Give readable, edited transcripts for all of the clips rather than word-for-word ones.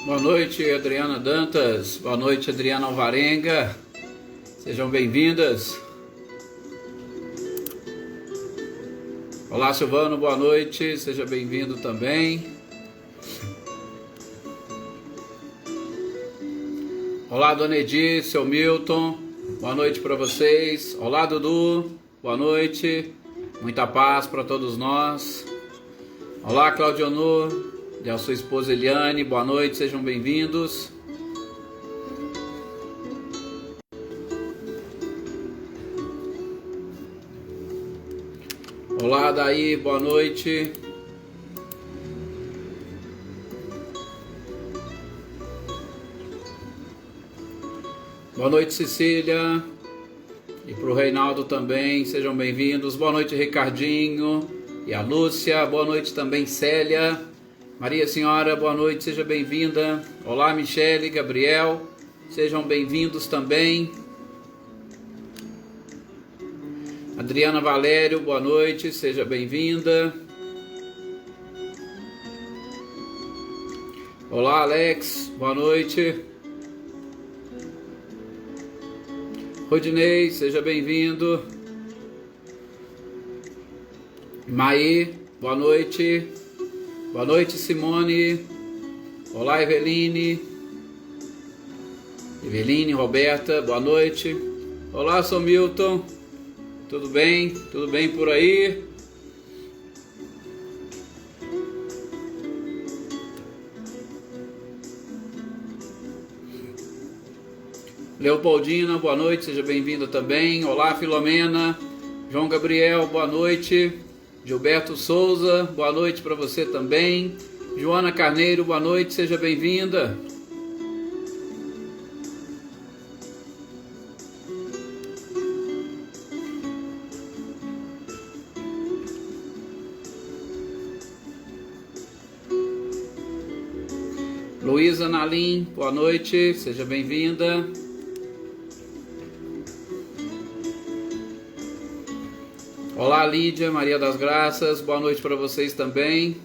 Boa noite, Adriana Dantas. Boa noite, Adriana Alvarenga. Sejam bem-vindas. Olá, Silvano. Boa noite. Seja bem-vindo também. Olá, Dona Edi, seu Milton. Boa noite para vocês. Olá, Dudu. Boa noite. Muita paz para todos nós. Olá, Claudionor. E a sua esposa Eliane, boa noite, sejam bem-vindos. Olá, Daí, boa noite. Boa noite, Cecília. E para o Reinaldo também, sejam bem-vindos. Boa noite, Ricardinho e a Lúcia. Boa noite também, Célia. Maria Senhora, boa noite, seja bem-vinda. Olá, Michele, Gabriel, sejam bem-vindos também. Adriana Valério, boa noite, seja bem-vinda. Olá, Alex, boa noite. Rodinei, seja bem-vindo. Maí, boa noite. Boa noite, Simone. Olá, Eveline. Eveline, Roberta, boa noite. Olá, sou Milton. Tudo bem? Tudo bem por aí? Leopoldina, boa noite, seja bem-vinda também. Olá, Filomena. João Gabriel, boa noite. Gilberto Souza, boa noite para você também. Joana Carneiro, boa noite, seja bem-vinda. Luísa Nalim, boa noite, seja bem-vinda. Olá, Lídia, Maria das Graças, boa noite para vocês também.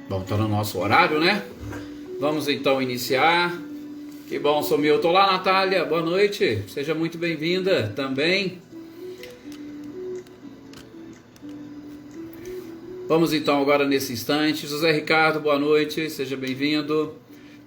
Bom, tá no nosso horário, né? Vamos então iniciar. Que bom, sou Milton. Olá, Natália, boa noite, seja muito bem-vinda também. Vamos então agora nesse instante. José Ricardo, boa noite, seja bem-vindo.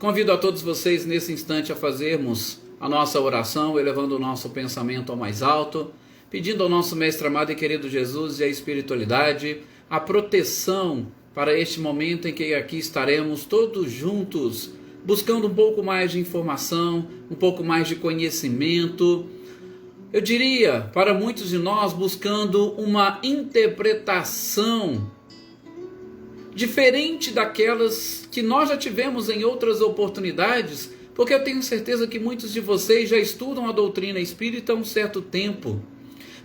Convido a todos vocês nesse instante a fazermos a nossa oração, elevando o nosso pensamento ao mais alto, pedindo ao nosso Mestre amado e querido Jesus e a espiritualidade a proteção para este momento em que aqui estaremos todos juntos, buscando um pouco mais de informação, um pouco mais de conhecimento. Eu diria, para muitos de nós, buscando uma interpretação diferente daquelas que nós já tivemos em outras oportunidades, porque eu tenho certeza que muitos de vocês já estudam a doutrina espírita há um certo tempo.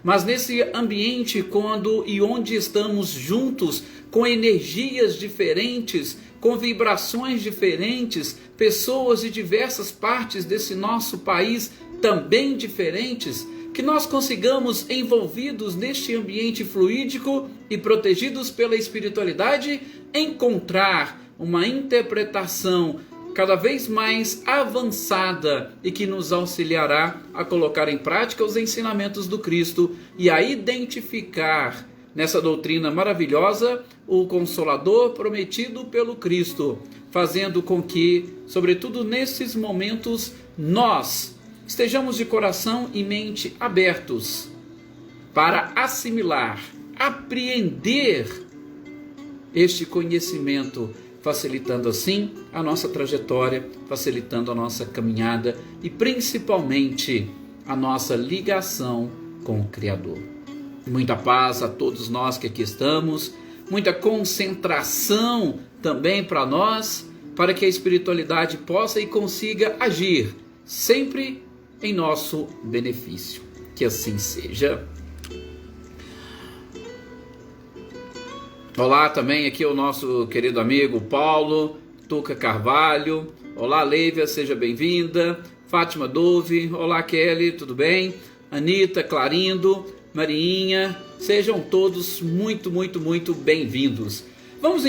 Mas nesse ambiente, quando e onde estamos juntos, com energias diferentes, com vibrações diferentes, pessoas de diversas partes desse nosso país também diferentes, que nós consigamos, envolvidos neste ambiente fluídico e protegidos pela espiritualidade, encontrar uma interpretação cada vez mais avançada e que nos auxiliará a colocar em prática os ensinamentos do Cristo e a identificar nessa doutrina maravilhosa o Consolador prometido pelo Cristo, fazendo com que, sobretudo nesses momentos, nós estejamos de coração e mente abertos para assimilar, apreender este conhecimento, facilitando assim a nossa trajetória, facilitando a nossa caminhada e principalmente a nossa ligação com o Criador. Muita paz a todos nós que aqui estamos, muita concentração também para nós, para que a espiritualidade possa e consiga agir sempre em nosso benefício. Que assim seja. Olá também aqui o nosso querido amigo Paulo Tuca Carvalho. Olá, Leívia, seja bem-vinda. Fátima Dove, olá, Kelly, tudo bem? Anita Clarindo, Mariinha, sejam todos muito, muito, muito bem-vindos. Vamos,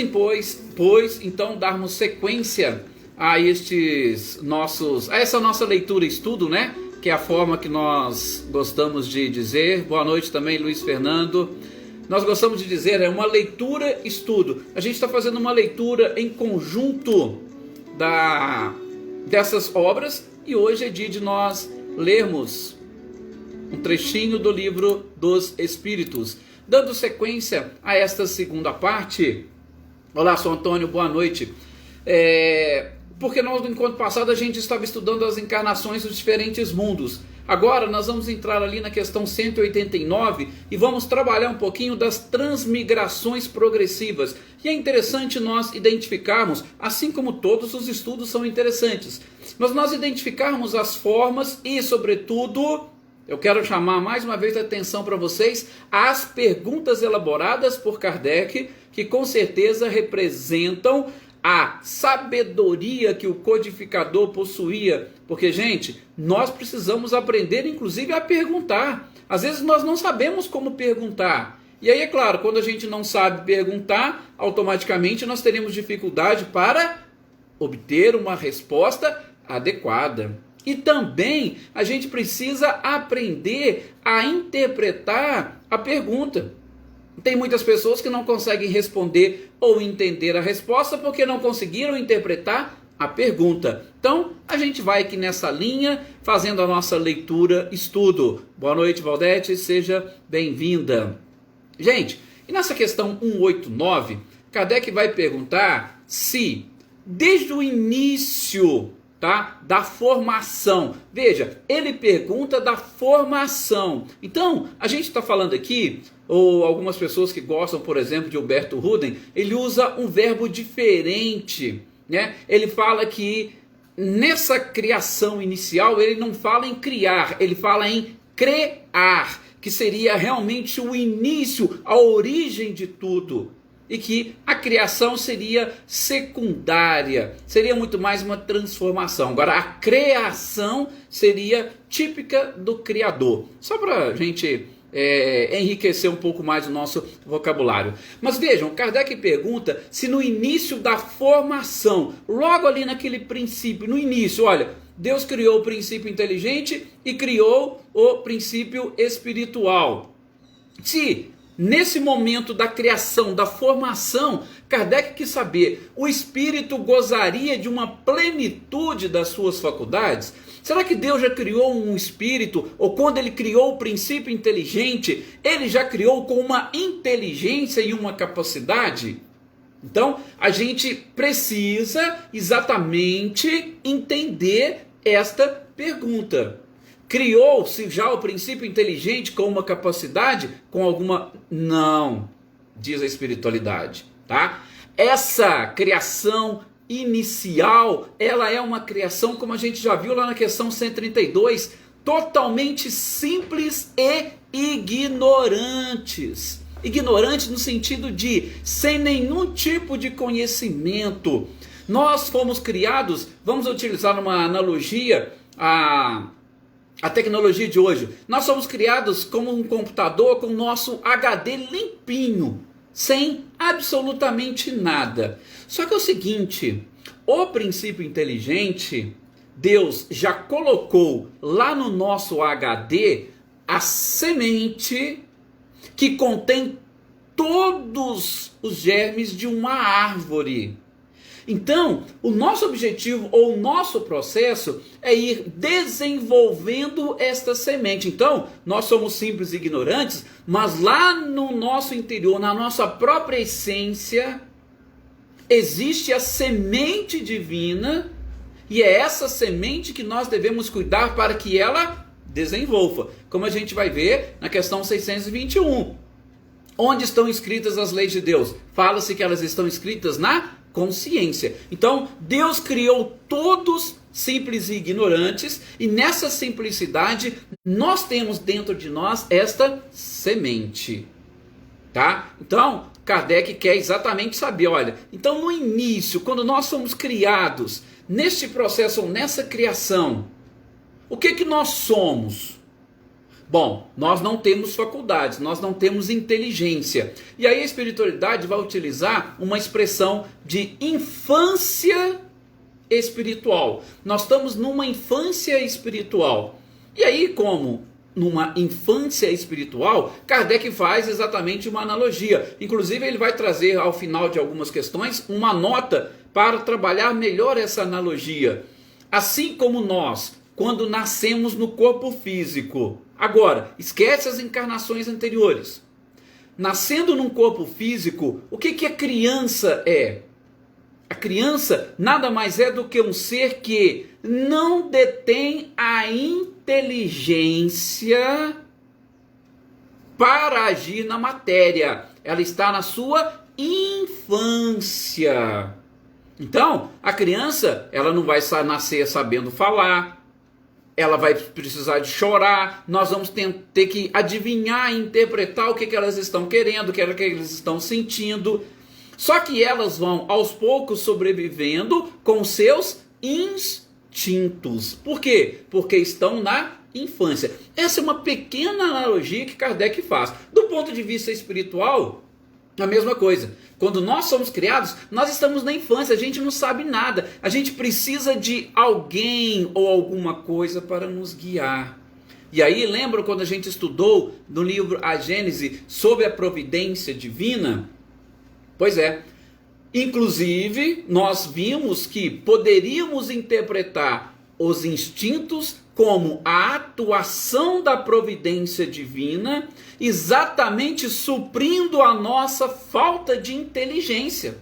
pois, então, darmos sequência a essa nossa leitura e estudo, né? Que é a forma que nós gostamos de dizer. Boa noite também, Luiz Fernando. Nós gostamos de dizer, é uma leitura estudo. A gente está fazendo uma leitura em conjunto dessas obras, e hoje é dia de nós lermos um trechinho do livro dos Espíritos, dando sequência a esta segunda parte. Olá, sou Antônio, boa noite. Porque no encontro passado a gente estava estudando as encarnações dos diferentes mundos. Agora nós vamos entrar ali na questão 189 e vamos trabalhar um pouquinho das transmigrações progressivas. E é interessante nós identificarmos, assim como todos os estudos são interessantes, mas nós identificarmos as formas e, sobretudo, eu quero chamar mais uma vez a atenção para vocês as perguntas elaboradas por Kardec, que com certeza representam a sabedoria que o codificador possuía. Porque, gente, nós precisamos aprender, inclusive, a perguntar. Às vezes nós não sabemos como perguntar. E aí, é claro, quando a gente não sabe perguntar, automaticamente nós teremos dificuldade para obter uma resposta adequada. E também a gente precisa aprender a interpretar a pergunta. Tem muitas pessoas que não conseguem responder ou entender a resposta porque não conseguiram interpretar a pergunta. Então, a gente vai aqui nessa linha, fazendo a nossa leitura, estudo. Boa noite, Valdete, seja bem-vinda. Gente, e nessa questão 189, Kardec vai perguntar se, desde o início, da formação. Veja, ele pergunta da formação. Então, a gente está falando aqui, ou algumas pessoas que gostam, por exemplo, de Humberto Ruden, ele usa um verbo diferente, né? Ele fala que nessa criação inicial, ele não fala em criar, ele fala em crear, que seria realmente o início, a origem de tudo. E que a criação seria secundária, seria muito mais uma transformação. Agora, a criação seria típica do Criador. Só para a gente enriquecer um pouco mais o nosso vocabulário. Mas vejam, Kardec pergunta se no início da formação, logo ali naquele princípio, no início, olha, Deus criou o princípio inteligente e criou o princípio espiritual. Se nesse momento da criação, da formação, Kardec quis saber, o espírito gozaria de uma plenitude das suas faculdades? Será que Deus já criou um espírito, ou quando ele criou o princípio inteligente, ele já criou com uma inteligência e uma capacidade? Então, a gente precisa exatamente entender esta pergunta. Criou-se já o princípio inteligente com uma capacidade? Com alguma? Não, diz a espiritualidade, tá? Essa criação inicial, ela é uma criação, como a gente já viu lá na questão 132, totalmente simples e ignorantes. Ignorantes no sentido de sem nenhum tipo de conhecimento. Nós fomos criados, vamos utilizar uma analogia, a tecnologia de hoje. Nós somos criados como um computador com o nosso HD limpinho, sem absolutamente nada. Só que é o seguinte, o princípio inteligente, Deus já colocou lá no nosso HD a semente que contém todos os germes de uma árvore. Então, o nosso objetivo ou o nosso processo é ir desenvolvendo esta semente. Então, nós somos simples e ignorantes, mas lá no nosso interior, na nossa própria essência, existe a semente divina, e é essa semente que nós devemos cuidar para que ela desenvolva. Como a gente vai ver na questão 621. Onde estão escritas as leis de Deus? Fala-se que elas estão escritas na consciência. Então, Deus criou todos simples e ignorantes, e nessa simplicidade nós temos dentro de nós esta semente, tá? Então, Kardec quer exatamente saber, olha, então no início, quando nós fomos criados, neste processo ou nessa criação, o que nós somos? Bom, nós não temos faculdades, nós não temos inteligência. E aí a espiritualidade vai utilizar uma expressão de infância espiritual. Nós estamos numa infância espiritual. E aí, como numa infância espiritual, Kardec faz exatamente uma analogia. Inclusive, ele vai trazer ao final de algumas questões uma nota para trabalhar melhor essa analogia. Assim como nós, quando nascemos no corpo físico. Agora, esquece as encarnações anteriores. Nascendo num corpo físico, o que a criança é? A criança nada mais é do que um ser que não detém a inteligência para agir na matéria. Ela está na sua infância. Então, a criança, ela não vai nascer sabendo falar, ela vai precisar de chorar, nós vamos ter que adivinhar e interpretar o que elas estão querendo, o que elas estão sentindo. Só que elas vão, aos poucos, sobrevivendo com seus instintos. Por quê? Porque estão na infância. Essa é uma pequena analogia que Kardec faz. Do ponto de vista espiritual, a mesma coisa. Quando nós somos criados, nós estamos na infância, a gente não sabe nada. A gente precisa de alguém ou alguma coisa para nos guiar. E aí, lembram quando a gente estudou no livro A Gênese sobre a providência divina? Pois é. Inclusive, nós vimos que poderíamos interpretar os instintos como a atuação da providência divina, exatamente suprindo a nossa falta de inteligência.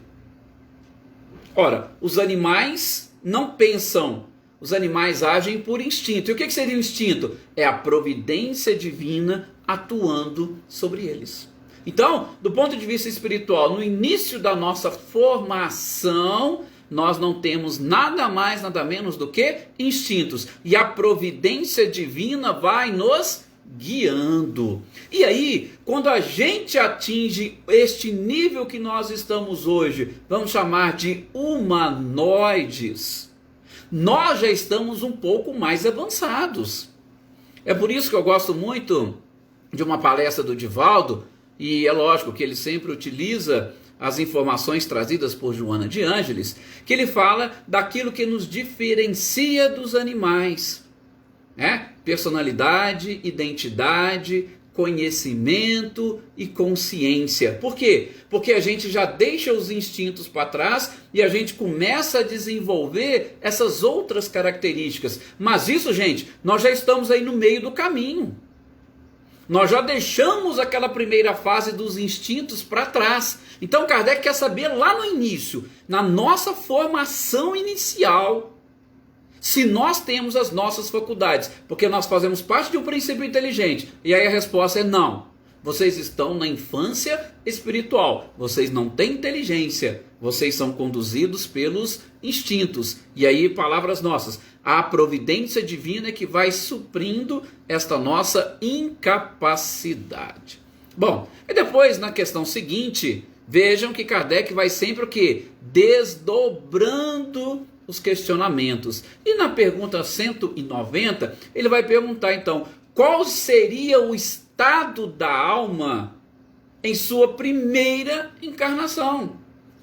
Ora, os animais não pensam, os animais agem por instinto. E o que seria o instinto? É a providência divina atuando sobre eles. Então, do ponto de vista espiritual, no início da nossa formação, nós não temos nada mais, nada menos do que instintos. E a providência divina vai nos guiando. E aí, quando a gente atinge este nível que nós estamos hoje, vamos chamar de humanoides, nós já estamos um pouco mais avançados. É por isso que eu gosto muito de uma palestra do Divaldo, e é lógico que ele sempre utiliza as informações trazidas por Joana de Ângeles, que ele fala daquilo que nos diferencia dos animais, né? Personalidade, identidade, conhecimento e consciência. Por quê? Porque a gente já deixa os instintos para trás e a gente começa a desenvolver essas outras características. Mas isso, gente, nós já estamos aí no meio do caminho. Nós já deixamos aquela primeira fase dos instintos para trás. Então Kardec quer saber lá no início, na nossa formação inicial, se nós temos as nossas faculdades, porque nós fazemos parte de um princípio inteligente. E aí a resposta é não. Vocês estão na infância espiritual, vocês não têm inteligência, vocês são conduzidos pelos instintos. E aí, palavras nossas, a providência divina é que vai suprindo esta nossa incapacidade. Bom, e depois na questão seguinte, vejam que Kardec vai sempre o quê? Desdobrando os questionamentos. E na pergunta 190, ele vai perguntar então, qual seria o estado da alma em sua primeira encarnação?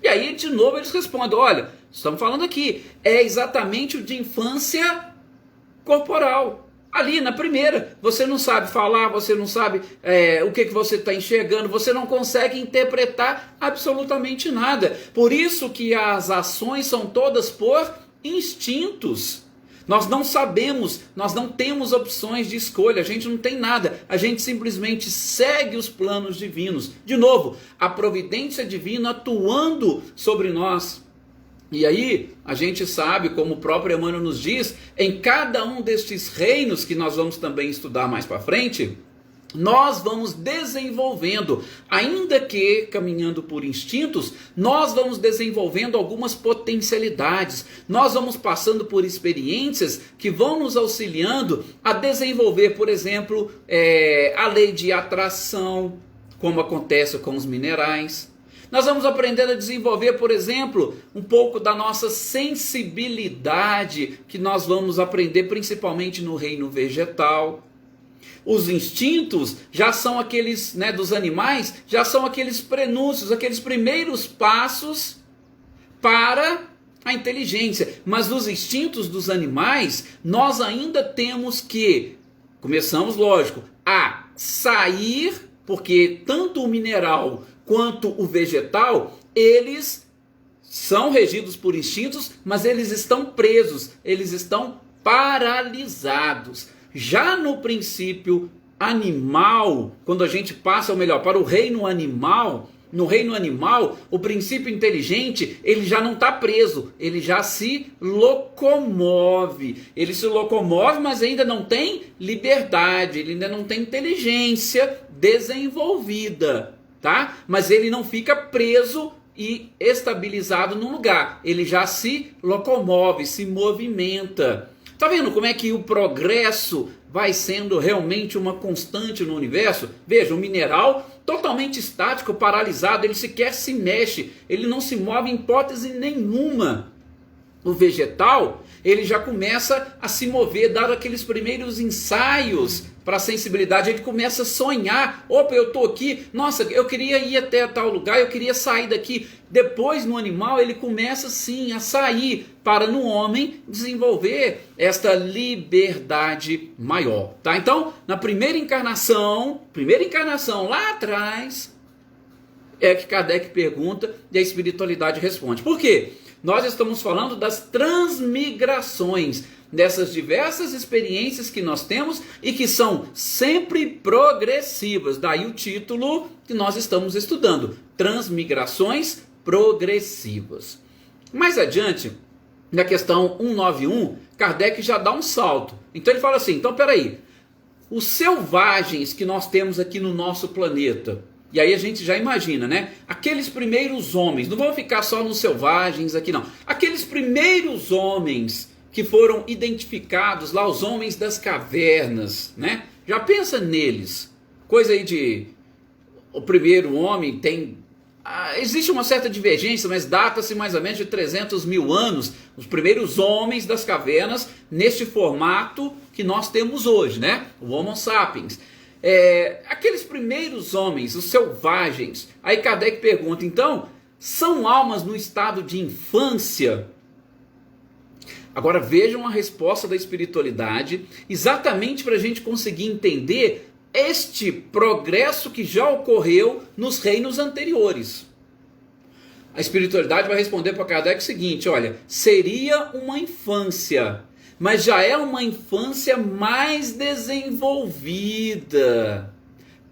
E aí, de novo, eles respondem, olha, estamos falando aqui, é exatamente o de infância corporal. Ali, na primeira, você não sabe falar, você não sabe o que você está enxergando, você não consegue interpretar absolutamente nada. Por isso que as ações são todas por instintos. Nós não sabemos, nós não temos opções de escolha, a gente não tem nada, a gente simplesmente segue os planos divinos. De novo, a providência divina atuando sobre nós. E aí, a gente sabe, como o próprio Emmanuel nos diz, em cada um destes reinos, que nós vamos também estudar mais para frente, nós vamos desenvolvendo, ainda que caminhando por instintos, nós vamos desenvolvendo algumas potencialidades, nós vamos passando por experiências que vão nos auxiliando a desenvolver, por exemplo, a lei de atração, como acontece com os minerais. Nós vamos aprendendo a desenvolver, por exemplo, um pouco da nossa sensibilidade, que nós vamos aprender principalmente no reino vegetal. Os instintos já são aqueles, né, dos animais, já são aqueles prenúncios, aqueles primeiros passos para a inteligência. Mas nos instintos dos animais, nós ainda temos que, começamos, lógico, a sair, porque tanto o mineral quanto o vegetal, eles são regidos por instintos, mas eles estão presos, eles estão paralisados. Já no princípio animal, quando a gente passa, ou melhor, para o reino animal, no reino animal, o princípio inteligente, ele já não está preso, ele já se locomove. Ele se locomove, mas ainda não tem liberdade, ele ainda não tem inteligência desenvolvida, tá? Mas ele não fica preso e estabilizado num lugar, ele já se locomove, se movimenta. Tá vendo como é que o progresso vai sendo realmente uma constante no universo? Veja, o mineral totalmente estático, paralisado, ele sequer se mexe, ele não se move em hipótese nenhuma. O vegetal, ele já começa a se mover, dar aqueles primeiros ensaios para a sensibilidade, ele começa a sonhar, opa, eu estou aqui, nossa, eu queria ir até tal lugar, eu queria sair daqui. Depois no animal ele começa sim a sair, para no homem desenvolver esta liberdade maior, tá? Então, na primeira encarnação lá atrás, é que Kardec pergunta e a espiritualidade responde. Por quê? Nós estamos falando das transmigrações, dessas diversas experiências que nós temos e que são sempre progressivas. Daí o título que nós estamos estudando, Transmigrações Progressivas. Mais adiante, na questão 191, Kardec já dá um salto. Então ele fala assim, então peraí, os selvagens que nós temos aqui no nosso planeta, e aí a gente já imagina, né? Aqueles primeiros homens, não vamos ficar só nos selvagens aqui não, aqueles primeiros homens que foram identificados lá, os homens das cavernas, né? Já pensa neles, coisa aí de, o primeiro homem tem, existe uma certa divergência, mas data-se mais ou menos de 300 mil anos, os primeiros homens das cavernas, neste formato que nós temos hoje, né? O Homo sapiens. Aqueles primeiros homens, os selvagens, aí Kardec pergunta, então, são almas no estado de infância? Agora vejam a resposta da espiritualidade, exatamente para a gente conseguir entender este progresso que já ocorreu nos reinos anteriores. A espiritualidade vai responder para Kardec o seguinte, olha, seria uma infância, mas já é uma infância mais desenvolvida.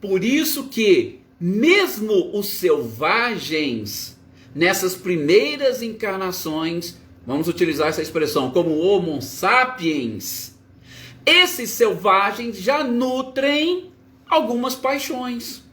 Por isso que, mesmo os selvagens, nessas primeiras encarnações, vamos utilizar essa expressão como Homo sapiens, esses selvagens já nutrem algumas paixões.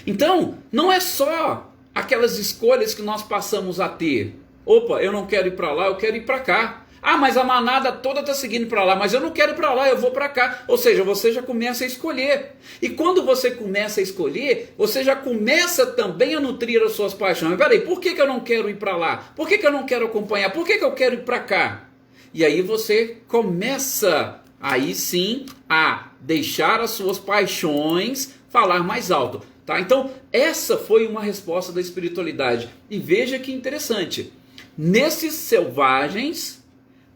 Então, não é só aquelas escolhas que nós passamos a ter. Opa, eu não quero ir para lá, eu quero ir para cá. Ah, mas a manada toda está seguindo para lá, mas eu não quero ir para lá, eu vou para cá. Ou seja, você já começa a escolher. E quando você começa a escolher, você já começa também a nutrir as suas paixões. Peraí, por que eu não quero ir para lá? Por que eu não quero acompanhar? Por que eu quero ir para cá? E aí você começa, aí sim, a deixar as suas paixões falar mais alto. Tá? Então, essa foi uma resposta da espiritualidade. E veja que interessante. Nesses selvagens,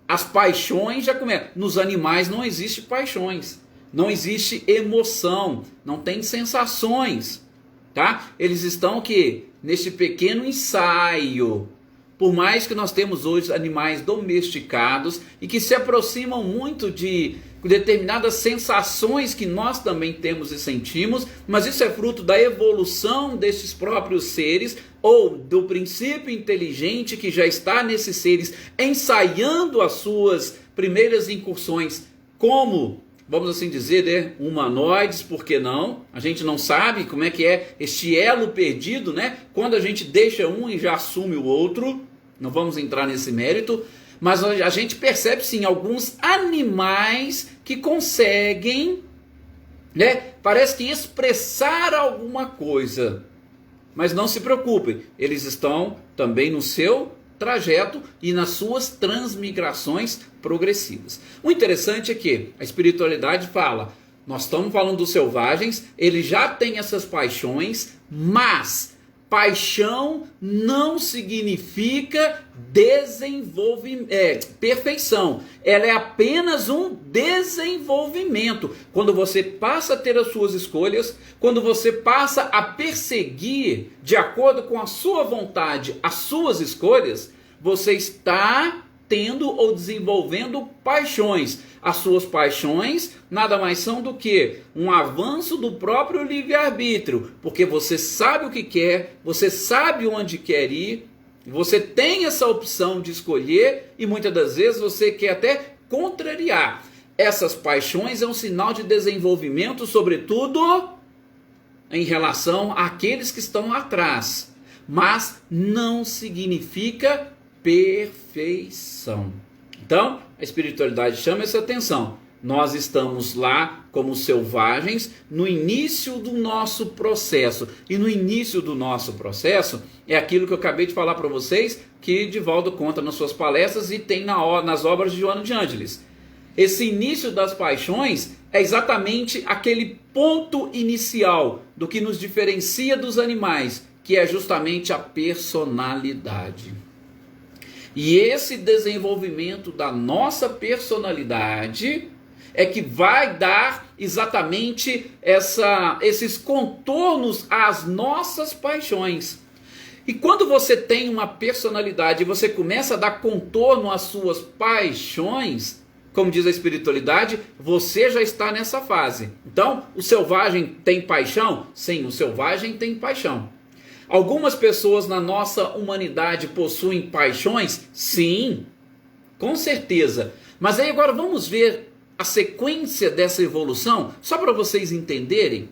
as paixões já começam. Nos animais não existe paixões, não existe emoção, não tem sensações, tá? Eles estão que neste pequeno ensaio. Por mais que nós temos hoje animais domesticados e que se aproximam muito de determinadas sensações que nós também temos e sentimos, mas isso é fruto da evolução desses próprios seres ou do princípio inteligente que já está nesses seres ensaiando as suas primeiras incursões como, vamos assim dizer, né, humanoides, por que não? A gente não sabe como é que é este elo perdido, né? Quando a gente deixa um e já assume o outro, não vamos entrar nesse mérito, mas a gente percebe sim alguns animais que conseguem, né, parece que expressar alguma coisa. Mas não se preocupem, eles estão também no seu trajeto e nas suas transmigrações progressivas. O interessante é que a espiritualidade fala, nós estamos falando dos selvagens, eles já têm essas paixões, mas paixão não significa perfeição. Ela é apenas um desenvolvimento. Quando você passa a ter as suas escolhas, quando você passa a perseguir de acordo com a sua vontade as suas escolhas, você está tendo ou desenvolvendo paixões. As suas paixões nada mais são do que um avanço do próprio livre-arbítrio, porque você sabe o que quer, você sabe onde quer ir, você tem essa opção de escolher e muitas das vezes você quer até contrariar. Essas paixões é um sinal de desenvolvimento, sobretudo em relação àqueles que estão atrás, mas não significa perfeição. Então, a espiritualidade chama essa atenção. Nós estamos lá como selvagens no início do nosso processo. E no início do nosso processo é aquilo que eu acabei de falar para vocês, que Divaldo conta nas suas palestras e tem nas obras de Joana de Ângeles. Esse início das paixões é exatamente aquele ponto inicial do que nos diferencia dos animais, que é justamente a personalidade. E esse desenvolvimento da nossa personalidade é que vai dar exatamente esses contornos às nossas paixões. E quando você tem uma personalidade e você começa a dar contorno às suas paixões, como diz a espiritualidade, você já está nessa fase. Então, o selvagem tem paixão? Sim, o selvagem tem paixão. Algumas pessoas na nossa humanidade possuem paixões? Sim, com certeza. Mas aí agora vamos ver a sequência dessa evolução, só para vocês entenderem.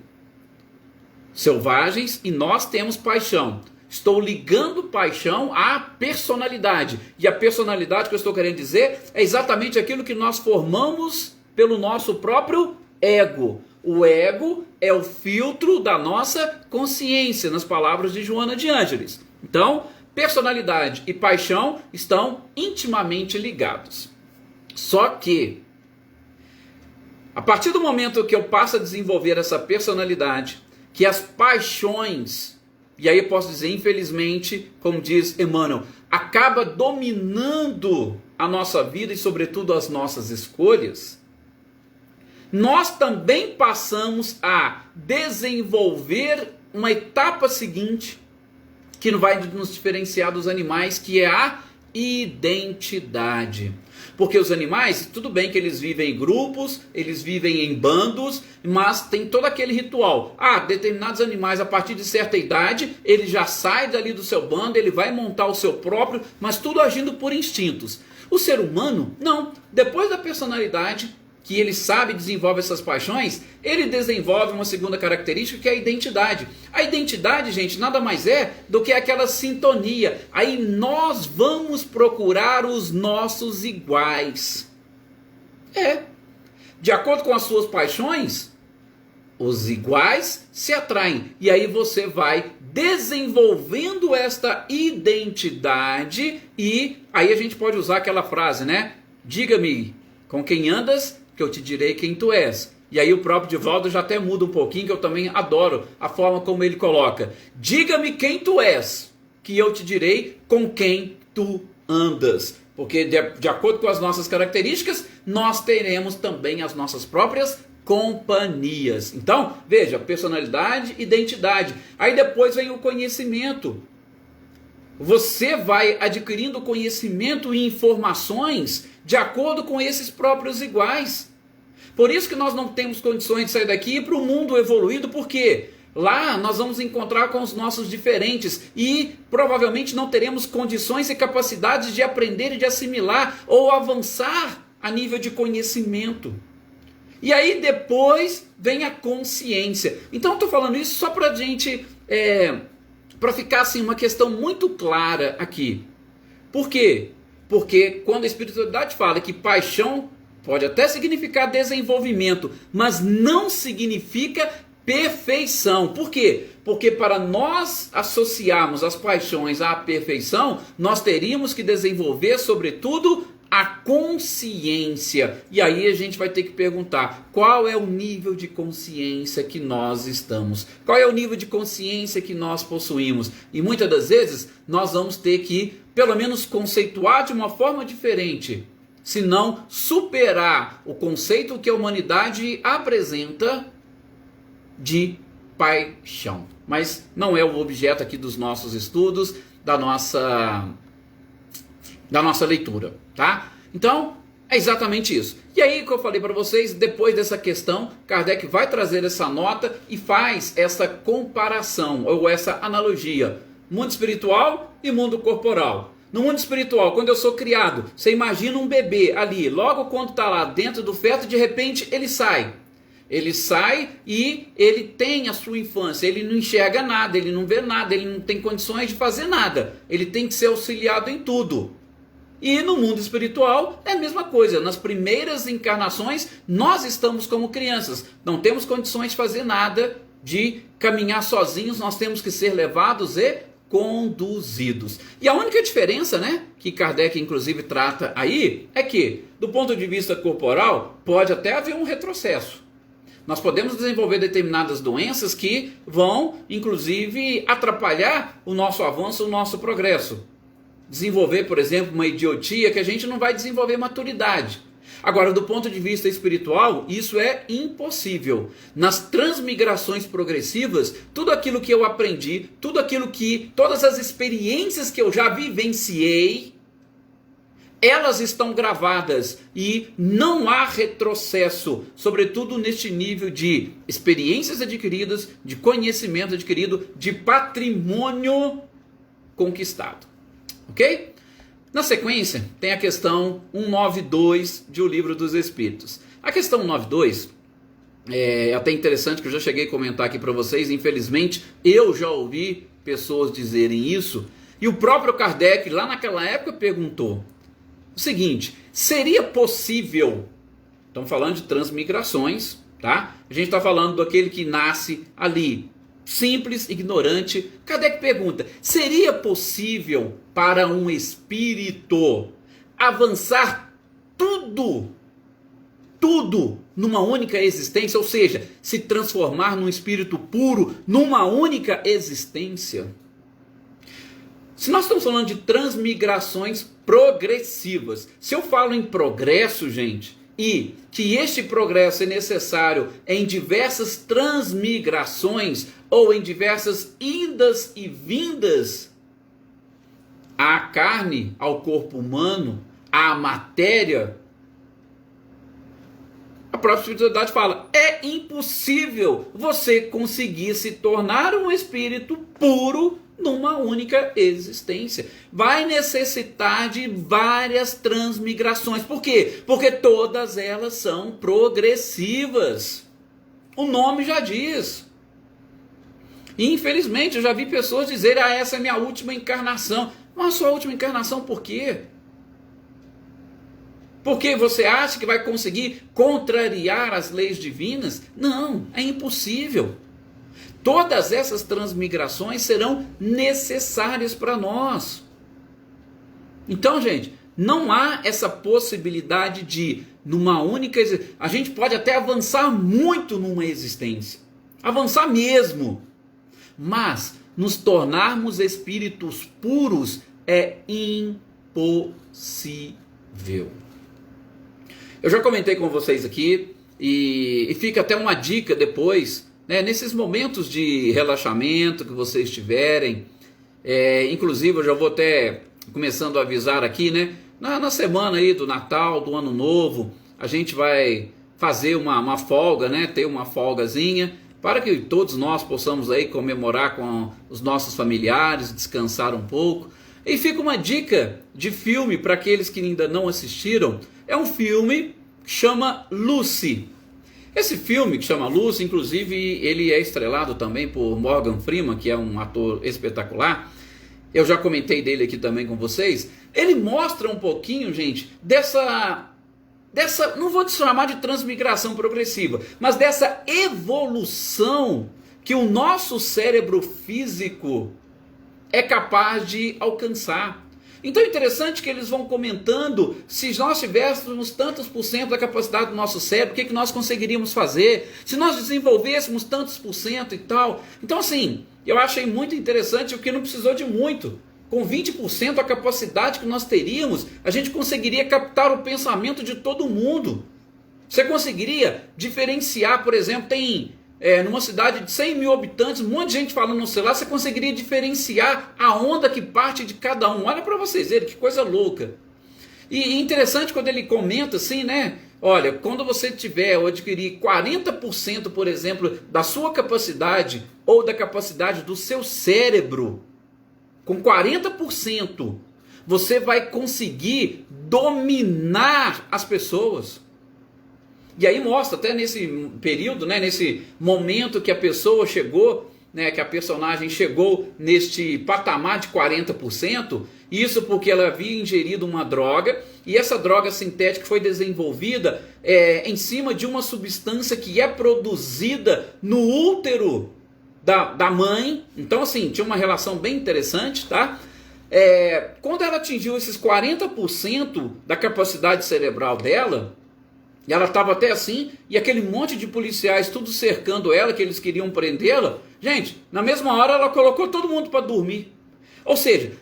Selvagens e nós temos paixão. Estou ligando paixão à personalidade. E a personalidade que eu estou querendo dizer é exatamente aquilo que nós formamos pelo nosso próprio ego. O ego é o filtro da nossa consciência, nas palavras de Joana de Ângeles. Então, personalidade e paixão estão intimamente ligados. Só que, a partir do momento que eu passo a desenvolver essa personalidade, que as paixões, e aí eu posso dizer, infelizmente, como diz Emmanuel, acaba dominando a nossa vida e, sobretudo, as nossas escolhas, nós também passamos a desenvolver uma etapa seguinte, que vai nos diferenciar dos animais, que é a identidade. Porque os animais, tudo bem que eles vivem em grupos, eles vivem em bandos, mas tem todo aquele ritual. Determinados animais, a partir de certa idade, ele já sai dali do seu bando, ele vai montar o seu próprio, mas tudo agindo por instintos. O ser humano, não. Depois da personalidade, que ele sabe e desenvolve essas paixões, ele desenvolve uma segunda característica, que é a identidade. A identidade, gente, nada mais é do que aquela sintonia. Aí nós vamos procurar os nossos iguais. De acordo com as suas paixões, os iguais se atraem. E aí você vai desenvolvendo esta identidade, e aí a gente pode usar aquela frase, né? Diga-me com quem andas, que eu te direi quem tu és. E aí o próprio Divaldo já até muda um pouquinho, que eu também adoro a forma como ele coloca. Diga-me quem tu és, que eu te direi com quem tu andas. Porque de acordo com as nossas características, nós teremos também as nossas próprias companhias. Então, veja, personalidade, identidade. Aí depois vem o conhecimento. Você vai adquirindo conhecimento e informações de acordo com esses próprios iguais. Por isso que nós não temos condições de sair daqui e ir para o mundo evoluído, porque lá nós vamos encontrar com os nossos diferentes e provavelmente não teremos condições e capacidades de aprender e de assimilar ou avançar a nível de conhecimento. E aí depois vem a consciência. Então eu estou falando isso só para a gente, para ficar assim uma questão muito clara aqui. Por quê? Porque quando a espiritualidade fala que paixão pode até significar desenvolvimento, mas não significa perfeição. Por quê? Porque para nós associarmos as paixões à perfeição, nós teríamos que desenvolver, sobretudo, a consciência. E aí a gente vai ter que perguntar: qual é o nível de consciência que nós estamos? Qual é o nível de consciência que nós possuímos? E muitas das vezes nós vamos ter que, pelo menos, conceituar de uma forma diferente, se não superar o conceito que a humanidade apresenta de paixão. Mas não é o objeto aqui dos nossos estudos, da nossa leitura, tá? Então, é exatamente isso. E aí que eu falei para vocês, depois dessa questão, Kardec vai trazer essa nota e faz essa comparação, ou essa analogia, mundo espiritual e mundo corporal. No mundo espiritual, quando eu sou criado, você imagina um bebê ali, logo quando está lá dentro do feto, de repente ele sai. Ele sai e ele tem a sua infância, ele não enxerga nada, ele não vê nada, ele não tem condições de fazer nada. Ele tem que ser auxiliado em tudo. E no mundo espiritual é a mesma coisa. Nas primeiras encarnações, nós estamos como crianças. Não temos condições de fazer nada, de caminhar sozinhos, nós temos que ser levados e conduzidos. E a única diferença, né, que Kardec inclusive trata aí, é que, do ponto de vista corporal, pode até haver um retrocesso. Nós podemos desenvolver determinadas doenças que vão, inclusive, atrapalhar o nosso avanço, o nosso progresso. Desenvolver, por exemplo, uma idiotia que a gente não vai desenvolver maturidade. Agora, do ponto de vista espiritual, isso é impossível. Nas transmigrações progressivas, tudo aquilo que eu aprendi, todas as experiências que eu já vivenciei, elas estão gravadas e não há retrocesso, sobretudo neste nível de experiências adquiridas, de conhecimento adquirido, de patrimônio conquistado. Ok? Na sequência, tem a questão 192 de O Livro dos Espíritos. A questão 192 é até interessante, que eu já cheguei a comentar aqui para vocês. Infelizmente, eu já ouvi pessoas dizerem isso, e o próprio Kardec, lá naquela época, perguntou o seguinte: seria possível, estamos falando de transmigrações, tá? A gente está falando daquele que nasce ali, simples, ignorante. Kardec pergunta: seria possível para um espírito avançar tudo numa única existência, ou seja, se transformar num espírito puro numa única existência? Se nós estamos falando de transmigrações progressivas, se eu falo em progresso, gente, e que este progresso é necessário em diversas transmigrações ou em diversas idas e vindas à carne, ao corpo humano, à matéria, a própria espiritualidade fala: é impossível você conseguir se tornar um espírito puro numa única existência. Vai necessitar de várias transmigrações. Por quê? Porque todas elas são progressivas. O nome já diz. E, infelizmente, eu já vi pessoas dizerem: ah, essa é a minha última encarnação. Mas a sua última encarnação por quê? Porque você acha que vai conseguir contrariar as leis divinas? Não, é impossível. Todas essas transmigrações serão necessárias para nós. Então, gente, não há essa possibilidade de, numa única existência, a gente pode até avançar muito numa existência, avançar mesmo, mas nos tornarmos espíritos puros é impossível. Eu já comentei com vocês aqui, e fica até uma dica depois, né, nesses momentos de relaxamento que vocês tiverem, inclusive eu já vou até começando a avisar aqui, né, na semana aí do Natal, do Ano Novo, a gente vai fazer uma folga, né, ter uma folgazinha, para que todos nós possamos aí comemorar com os nossos familiares, descansar um pouco. E fica uma dica de filme para aqueles que ainda não assistiram. É um filme que chama Lucy. Esse filme que chama Lucy, inclusive, ele é estrelado também por Morgan Freeman, que é um ator espetacular. Eu já comentei dele aqui também com vocês. Ele mostra um pouquinho, gente, dessa dessa, não vou chamar de transmigração progressiva, mas dessa evolução que o nosso cérebro físico é capaz de alcançar. Então é interessante que eles vão comentando, se nós tivéssemos tantos por cento da capacidade do nosso cérebro, o que nós conseguiríamos fazer? Se nós desenvolvêssemos tantos por cento e tal. Então assim, eu achei muito interessante, porque não precisou de muito. Com 20% a capacidade que nós teríamos, a gente conseguiria captar o pensamento de todo mundo. Você conseguiria diferenciar, por exemplo, tem numa cidade de 100 mil habitantes, um monte de gente falando no celular, você conseguiria diferenciar a onda que parte de cada um. Olha para vocês verem, que coisa louca. E interessante quando ele comenta assim, né? Olha, quando você tiver ou adquirir 40%, por exemplo, da sua capacidade ou da capacidade do seu cérebro, com 40%, você vai conseguir dominar as pessoas. E aí mostra até nesse período, né, nesse momento que a pessoa chegou, né, que a personagem chegou neste patamar de 40%, isso porque ela havia ingerido uma droga, e essa droga sintética foi desenvolvida em cima de uma substância que é produzida no útero da mãe. Então assim, tinha uma relação bem interessante, tá? Quando ela atingiu esses 40% da capacidade cerebral dela, e ela estava até assim, e aquele monte de policiais tudo cercando ela, que eles queriam prendê-la. Gente, na mesma hora ela colocou todo mundo para dormir. Ou seja,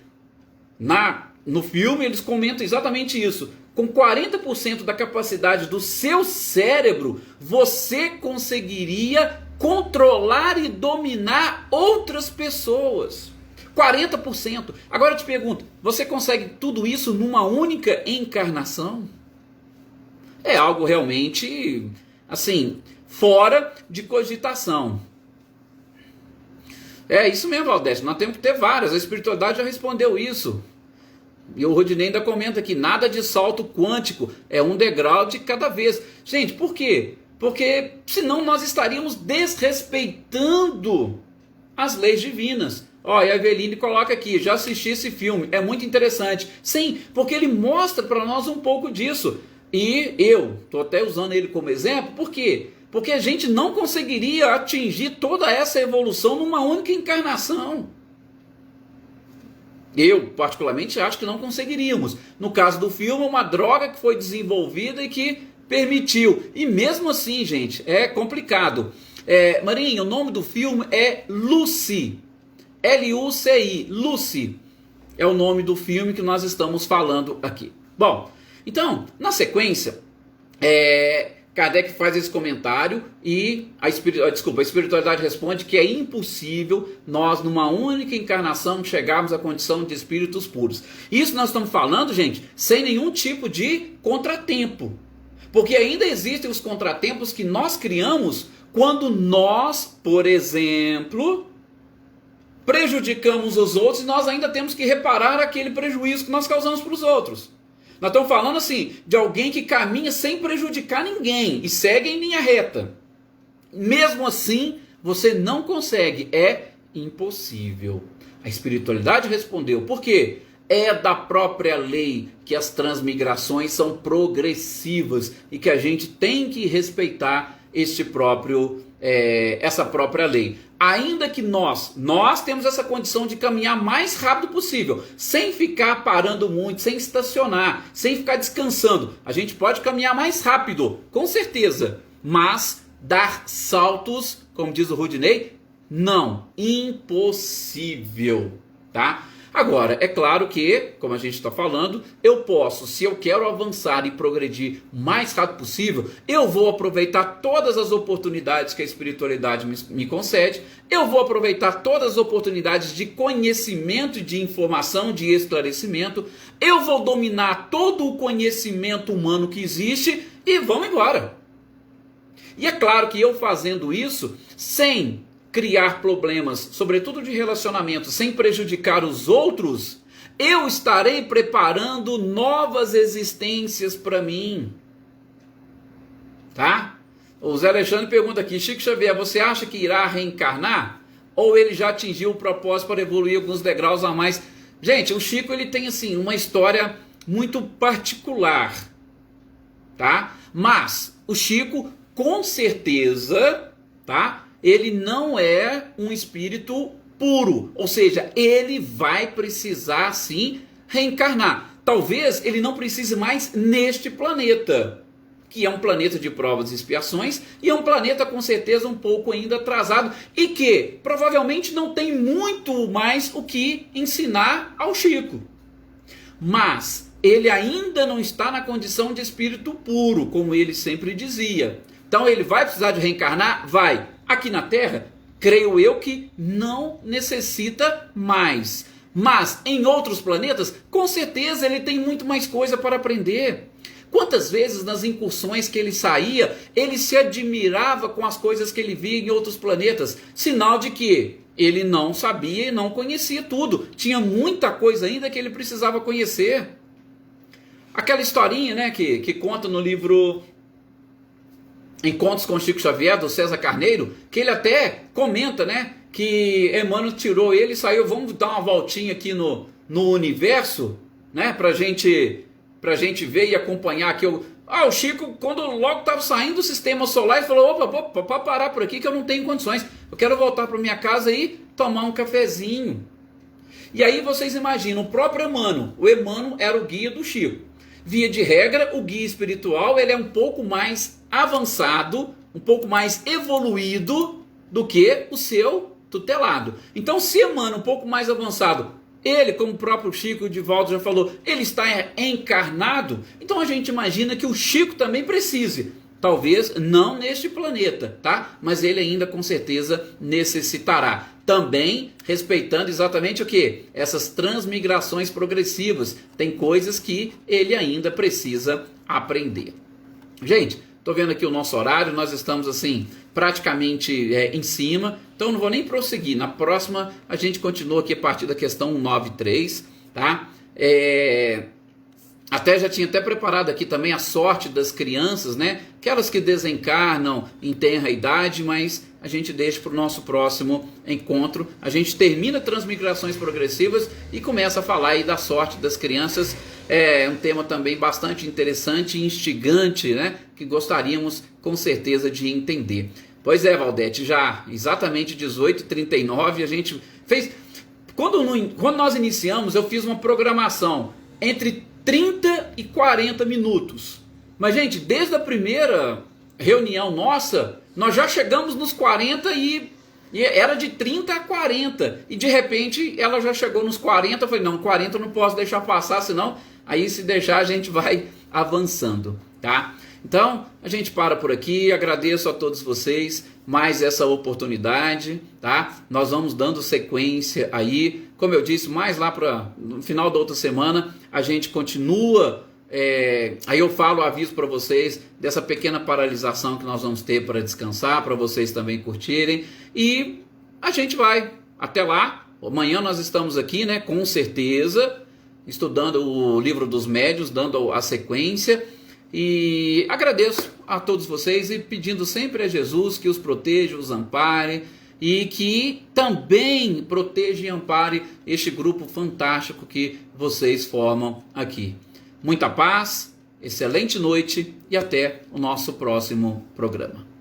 no filme eles comentam exatamente isso. Com 40% da capacidade do seu cérebro, você conseguiria controlar e dominar outras pessoas. 40%. Agora eu te pergunto, você consegue tudo isso numa única encarnação? É algo realmente, assim, fora de cogitação. É isso mesmo, Valdécio, nós temos que ter várias, a espiritualidade já respondeu isso. E o Rodinei ainda comenta aqui, nada de salto quântico, é um degrau de cada vez. Gente, por quê? Porque senão nós estaríamos desrespeitando as leis divinas. Ó, e a Eveline coloca aqui, já assisti esse filme, é muito interessante. Sim, porque ele mostra para nós um pouco disso. E eu estou até usando ele como exemplo, por quê? Porque a gente não conseguiria atingir toda essa evolução numa única encarnação. Eu, particularmente, acho que não conseguiríamos. No caso do filme, uma droga que foi desenvolvida e que permitiu. E mesmo assim, gente, é complicado. Marinho, o nome do filme é Lucy. L-U-C-I. Lucy é o nome do filme que nós estamos falando aqui. Bom, então, na sequência, Kardec faz esse comentário e a espiritualidade responde que é impossível nós, numa única encarnação, chegarmos à condição de espíritos puros. Isso nós estamos falando, gente, sem nenhum tipo de contratempo. Porque ainda existem os contratempos que nós criamos quando nós, por exemplo, prejudicamos os outros e nós ainda temos que reparar aquele prejuízo que nós causamos para os outros. Nós estamos falando assim, de alguém que caminha sem prejudicar ninguém e segue em linha reta. Mesmo assim, você não consegue, é impossível. A espiritualidade respondeu, por quê? É da própria lei que as transmigrações são progressivas e que a gente tem que respeitar essa própria lei. Ainda que nós temos essa condição de caminhar mais rápido possível, sem ficar parando muito, sem estacionar, sem ficar descansando. A gente pode caminhar mais rápido, com certeza, mas dar saltos, como diz o Rodinei, não, impossível, tá? Agora, é claro que, como a gente está falando, eu posso, se eu quero avançar e progredir o mais rápido possível, eu vou aproveitar todas as oportunidades que a espiritualidade me concede, eu vou aproveitar todas as oportunidades de conhecimento, de informação, de esclarecimento, eu vou dominar todo o conhecimento humano que existe e vamos embora. E é claro que eu fazendo isso, sem criar problemas, sobretudo de relacionamento, sem prejudicar os outros, eu estarei preparando novas existências para mim. Tá? O Zé Alexandre pergunta aqui, Chico Xavier, você acha que irá reencarnar? Ou ele já atingiu o propósito para evoluir alguns degraus a mais? Gente, o Chico ele tem assim uma história muito particular. tá? Mas o Chico, com certeza, tá? Ele não é um espírito puro, ou seja, ele vai precisar sim reencarnar. Talvez ele não precise mais neste planeta, que é um planeta de provas e expiações, e é um planeta com certeza um pouco ainda atrasado, e que provavelmente não tem muito mais o que ensinar ao Chico. Mas ele ainda não está na condição de espírito puro, como ele sempre dizia. Então ele vai precisar de reencarnar? Vai. Aqui na Terra, creio eu que não necessita mais. Mas em outros planetas, com certeza ele tem muito mais coisa para aprender. Quantas vezes nas incursões que ele saía, ele se admirava com as coisas que ele via em outros planetas, sinal de que ele não sabia e não conhecia tudo. Tinha muita coisa ainda que ele precisava conhecer. Aquela historinha, né, que conta no livro Encontros com Chico Xavier, do César Carneiro, que ele até comenta, né, que Emmanuel tirou ele e saiu, vamos dar uma voltinha aqui no universo, né, pra gente ver e acompanhar aqui. O Chico, quando logo estava saindo do sistema solar, ele falou, opa, pode parar por aqui que eu não tenho condições, eu quero voltar para minha casa e tomar um cafezinho. E aí vocês imaginam, o próprio Emmanuel, o Emmanuel era o guia do Chico. Via de regra, o guia espiritual ele é um pouco mais avançado, um pouco mais evoluído do que o seu tutelado. Então, se Emmanuel um pouco mais avançado, ele, como o próprio Chico, o Divaldo já falou, ele está encarnado, então a gente imagina que o Chico também precise. Talvez não neste planeta, tá? Mas ele ainda com certeza necessitará. Também respeitando exatamente o que? Essas transmigrações progressivas. Tem coisas que ele ainda precisa aprender. Gente, estou vendo aqui o nosso horário, nós estamos assim praticamente em cima, então não vou nem prosseguir. Na próxima a gente continua aqui a partir da questão 193, tá? Até já tinha preparado aqui também a sorte das crianças, né? Aquelas que desencarnam em tenra idade, mas a gente deixa para o nosso próximo encontro. A gente termina transmigrações progressivas e começa a falar aí da sorte das crianças. É um tema também bastante interessante e instigante, né? Que gostaríamos com certeza de entender. Pois é, Valdete, já exatamente 18h39 a gente fez... Quando nós iniciamos, eu fiz uma programação entre 30 e 40 minutos. Mas, gente, desde a primeira reunião nossa, nós já chegamos nos 40 e era de 30 a 40. E, de repente, ela já chegou nos 40. Eu falei, não, 40 eu não posso deixar passar, senão, aí se deixar a gente vai avançando, tá? Então, a gente para por aqui, agradeço a todos vocês mais essa oportunidade, tá? Nós vamos dando sequência aí, como eu disse, mais lá para no final da outra semana, a gente continua, aí eu falo, aviso para vocês dessa pequena paralisação que nós vamos ter para descansar, para vocês também curtirem, e a gente vai, até lá, amanhã nós estamos aqui, né, com certeza, estudando o livro dos médiuns, dando a sequência. E agradeço a todos vocês e pedindo sempre a Jesus que os proteja, os ampare e que também proteja e ampare este grupo fantástico que vocês formam aqui. Muita paz, excelente noite e até o nosso próximo programa.